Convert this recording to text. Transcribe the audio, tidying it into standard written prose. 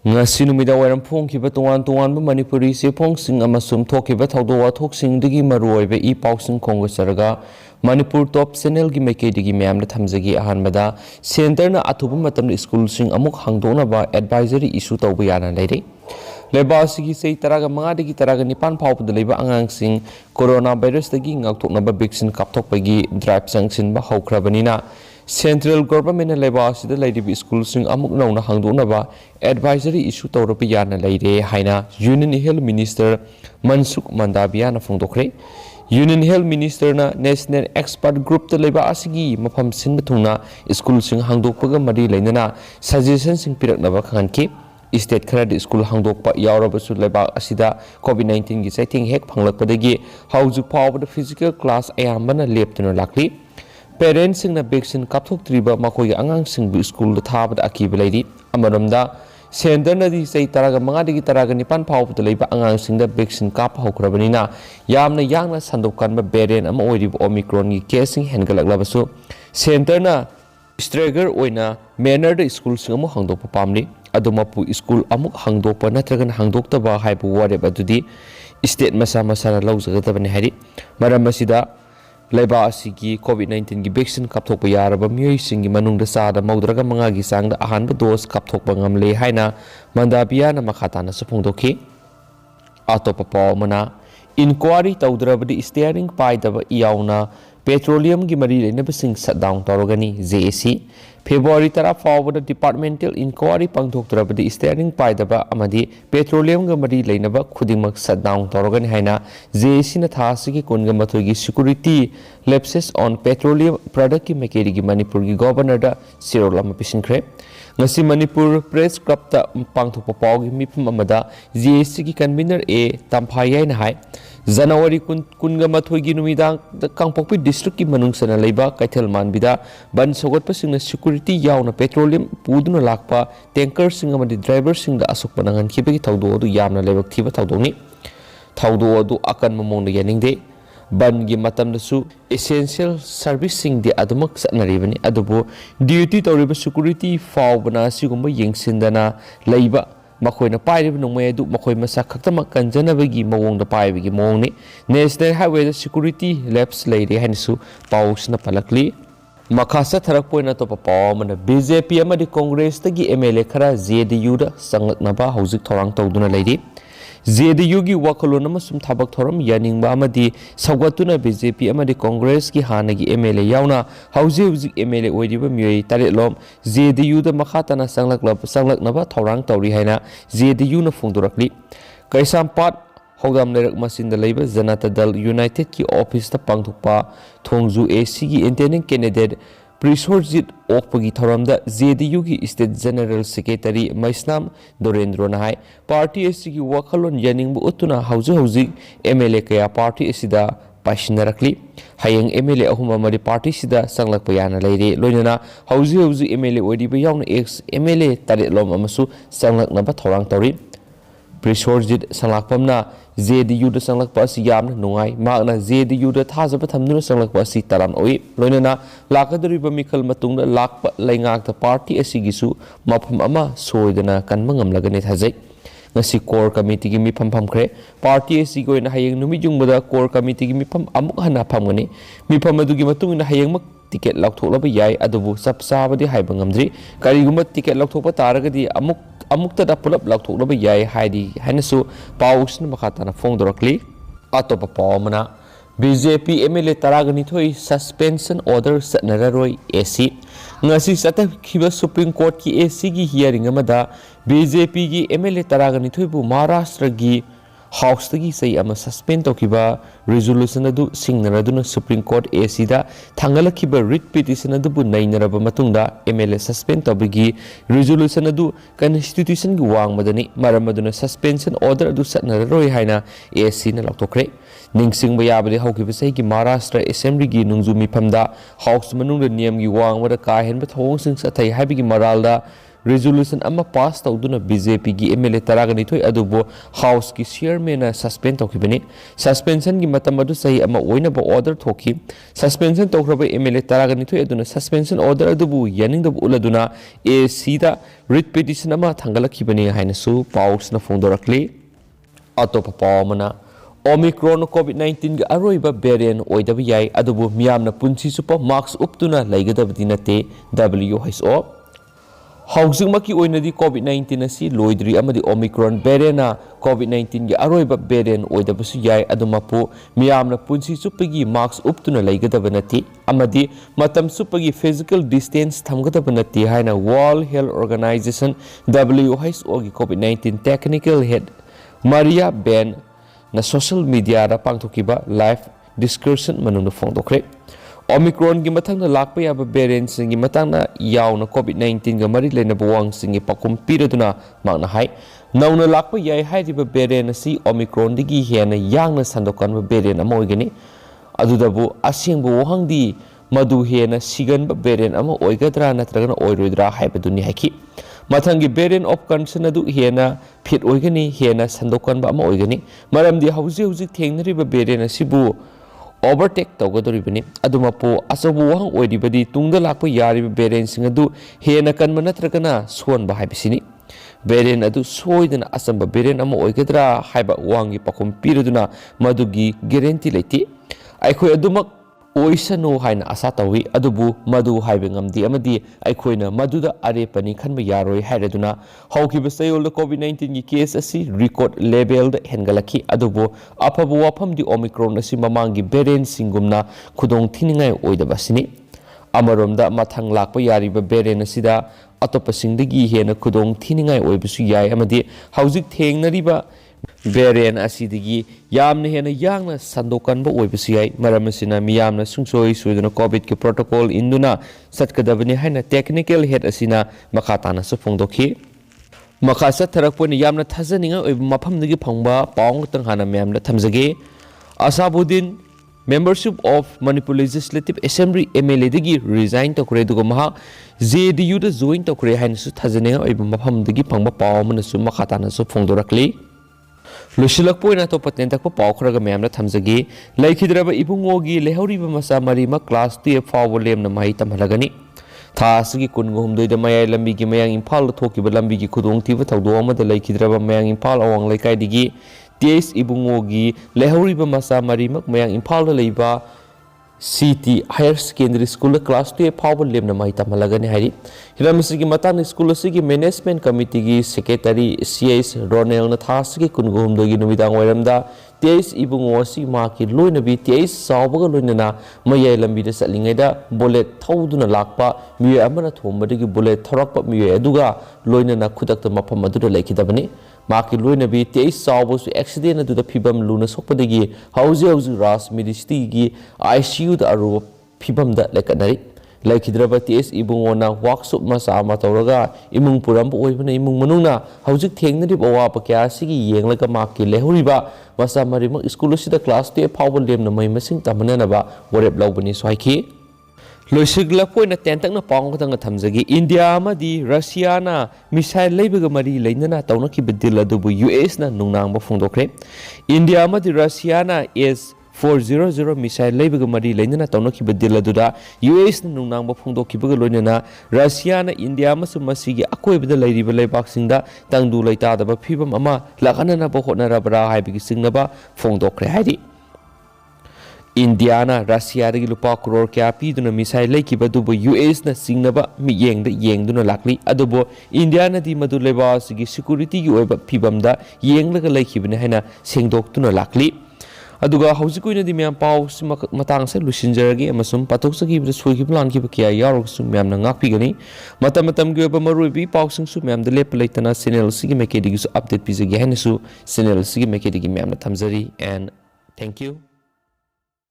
Ngashi Manipur phongkiba tongan Manipuri sephongsing amasum thokiba thawdo wathoksingdagi maruoiba I pausing kongasaraga Manipur top channel gi maikeidigi myamna thamjagi ahanbada center na athuba matamna school sing amuk hangdona ba advisory issue tawba yana leire lebasigi sei taraga mangadagi taraga nipan phawpud leiba angangsing corona virus dagi ngakthoknaba vaccine kapthokpagi drive sanction ba hawkrabanina Central Government and Labor City Lady School Sing Amuk Nona Hangdonaba Advisory Issue Taurupiana Lady Haina Union Health Minister Mansuk Mandabiana from Tokhre Union Health Minister na National Expert Group the Labor Asigi Mapam Singatuna School Sing Hangdopaga Mari Lenana Suggestions Sing Pirak Navakanki State Credit School Hangdokpa Yarabasu Labor Asida COVID-19 is I think heck Panglakadagi how to power the physical class Ayambana Leptino Lakli Parents sing na vaccine kapthok triba makoi angang sing school thabad akiba lady amaramda center na di sei taraga mangadagi taraga nipan phawpud leiba angang sing da vaccine kap hokrabanina yamna yangna sandokan ba variant ama oiriba omicron gi casing hengalaglabasu center na stagger oina manner da school sing amu hangdokpa pamni adumapu school amuk hangdokpa natragan hangdoktaba haibu wareba dudi state masa na lawjagadabani hari maramasida Laiba asigi COVID-19 gi vaccine kapthokpa yaraba miyoi singi manungda sada maudraga mangagi sangda ahanba dose kapthokpa ngamle haina mandabiyana makhatana sapungdokhi atopa pawmana inquiry tawdrabadi steering paidaba iyauna petroleum gi mari lenaba sing shutdown torogani JAC February tara forward departmental inquiry pangthokdrabadi steering paidaba amadi petroleum ga mari leinaba khudingmak shutdown torogani haina JAC na thasigi kunga mathogi security lapses on petroleum product ki mekeri gi Manipur gi governor da sirolama pisinkre ngasi Manipur press club ta pangthokpa pawgi mifum amada JAC gi convener A Tamphayai na hai January kunga mathogi numidang kangpokpi district ki manungsana leiba kaithel manbida ban sogot pasingna security yauna petroleum puduna lakpa tanker singa madi driver singda asuk panangan khibagi thawdo du yamna lebak thiba thawdoni thawdo du akan mamong yaningde ban gi matamda su essential service sing di adumak sanaribani adubu duty tawriba security fawbana sigumba yengsindana leiba makoina pairib nongmay du makoi masa khaktamak kanjanabagi mawongda paibagi mawongni national highway security lapse leire hanisu pausna palakli makhasa tharak poina to pawmana BJP amadi Congress tagi MLA khara JDU da sangaknaba hauzik thorang tawduna leire JDU gi wakalon amasum thabak thoram yaningba amadi sawgatuna BJP amadi Congress ki hanagi MLA yauna hauzi MLA oiriba miyoi taretlom JDU da makhatana sanglaknaba thorang tawri haina JDU na phungdurakli Kaisampat hogam lerak masinda leiba Janata Dal United ki office ta pangthokpa thongju AC gi intending candidate Prisorjit Okpagi Thoramda JDU ki State General Secretary Maisnam Dorendro Nahai Party SC ki Wakalon Yaningbu Utuna Hauzi MLA kaya Party Sida Pasinarakli Hayang MLA Ahuma Mari Party Sida Sanglak Payana Lady Loinana Hauzi MLA Odiba Young ex MLA Taretlom Amasu Sanglak Naba Thorang Tori Prisorjit Sanglakpamna JDU da sanglakpa asi yamna nungai magna JDU da thajaba thamduna sanglakpa asi taran oi loinana lakadriba mikhal matungda lakpa laingak ta party asi gisu mafam ama soidana kanma ngamlagani thajai ngasi core committee gi mifam phamkhre party asi goina hayeng numi jungbada core committee gi mifam amuk hana phamgani mifam adugi matungina hayeng mak ticket lakthoklaba yai adubu sapsabadi haiba ngamdri kariguma ticket lakthopa taragadi amukta da pulap lakthoklaba yai haidi hanasu pausna makhatana phongdorakli atopa pawmana BJP MLA taragani thoi suspension order satnararoi AC ngasi sata khiba Supreme Court ki AC gi hearing amada BJP gi MLA taragani thoi bu Maharashtra gi House tagi say ama suspend tokiba resolution adu singnaraduna Supreme Court AC da thangalakiba writ petition adu bu nainaraba matungda MLA suspend tobigi resolution adu constitution gi wangmadani maramaduna suspension order adu satnararoi haina AC na laktokre ningsing bayabade haukiba say gi Maharashtra Assembly gi nungju mifamda House manungda niyam gi wangmada ka henba thong sing sathai haibigi maralda resolution ama pass tawduna BJP gi MLA taragani thoi adubo house ki chairman na suspend tawkibani suspension gi matam adu sahi ama oina ba order thoki suspension tawkraba MLA taragani thoi aduna suspension order adubu yaning da uladuna AC da writ petition ama thangalakibani haina su paus na phondorakli atopa pawmana Omicron COVID-19 ga aroiba variant oidaba yai adubu miyamna punsi supa mask uptuna laigadabadi nate WHO Housing maki oinadi COVID-19 asi loidri amadi Omicron variant na COVID-19 ga aroiba variant oidabasu yai adumapu miyamna punsi supagi mask uptuna laigadaba nate amadi matam supagi physical distance thamgadaba nate haina World Health Organization WHO gi COVID-19 technical head Maria Ben na social media da pangthokiba live discussion manung phongdokre Omicron gi mathangna lakpa yaba variant singi matangna yauna COVID-19 ga mari lena bawang singi pakum piraduna magna hai nauna lakpa yai hairiba variant asi Omicron digi hena yangna sandokan variant ama oigani adudabu asengbu wahangdi madu hena siganba variant ama oigadra natragana oiroidra haibaduni haki Mathangi variant of concern adu hena fit oigani hena sandokan ba ama oigani maramdi hauji thengnariba variant asibu overtake tawgadoribani adumapo asabu wahang oidibadi tungda lakpa yariba variant sing adu hena kanma natragana sonba haibisini variant adu soidana asamba variant ama oigadra haiba wangi pakum piraduna madugi guarantee leiti aikhoi adumak oisanu haina asa tawi adubu madu haibe ngamdi amadi aikoina maduda arepani khanba yaroi hairaduna haukiba sayol COVID-19 gi case asi record level da hengalaki adubu apabu wafamdi Omicron asi mamangi variant singumna khudong thiningai oidabasini amaromda mathang lakpa yariba variant asida atopasingdagi hena khudong thiningai oibasu yai amadi haujik thengnariba variant asidigi yamna hena yangna sandokanba oibasu yai maramasina miyamna sungsoi suiduna covid ki protocol induna satkadabani haina technical head asina makhatana su phongdokhi makasa tharakponi yamna thajaninga oiba maphamdagi phangba paung tang hana miyamna thamjage Asabudin membership of Manipur Legislative Assembly MLA dagi resign tokhre dugo maha JDU da join tokhre haina su thajaninga oiba maphamdagi phangba paumna su makhatana su phongdorakli Lushilakpoina to patenta ko paukhraga memna thamjagi laikhidraba ibungogi lehoriba masa marima class 2 fawo lemna mai tamhalagani thasigi kungumdoi da mayai lambi gi mayang imphal thokiba lambi gi khudong thiba thawdo amada laikhidraba mayang imphal awang laikai digi TS ibungogi lehoriba masa marima mayang imphal leiba CT Higher Secondary School class 2 fawo lemna mai tamhalagani hari hiramsigi matang school sigi management committee gi secretary CS Ronel na thasigi kungumdoi numidang wairamda TS ibungo si ma ki loinabi TS sawbaga loinana mayai lambi da salingaida bullet thawduna lakpa miye amana thombadagi bullet thorakpa miye aduga loinana khudakta mafam aduda laikidabani Maki loinabi TS sawbasu accident aduda phibam luna sokpadagi hauji ras ministry gi ICU da aru phibam da laikanari laikhidraba TS ibungona workshop masa ama tawraga imung puram oibana imung manungna haujik thengnari bawa pakya sigi yenglaga maki lehuriba masa marima school sida class 2 fawo lemna mai masing tamanana ba warep lawbani swaiki loisigla poina tentakna pangtanga thamjagi India amadi Russia na missile leibaga mari leinana tawnaki bedil adubu US na nungnangba phongdokre India amadi Russia na S400 missile leibaga mari leinana tawnaki bedil aduda US na nungnangba phongdokibaga loinana Russia na India amasu masigi akoibada leiriba leibaksingda tangdu leitadaba phibam ama lakanana ba hotnarabra haibigi singnaba phongdokre haidi Indiana Russia dagi lupa crore kya piduna missile leikiba dubu US na singnaba miyengda yengduna lakli adubo Indiana di madu leba sigi security gi oiba phibamda yenglaga leikibne haina sengdoktuna lakli aduga haujikoina di myam pau matang se lusinjaragi amasum patoksagi bra soigi plan ki bakya yarok su myam na ngakpi gani matam gi oba marubi pau sing su myam de lep leitana channel sigi mekedi gi su update pizagi haina su channel sigi mekedi gi myam na thamjari and thank you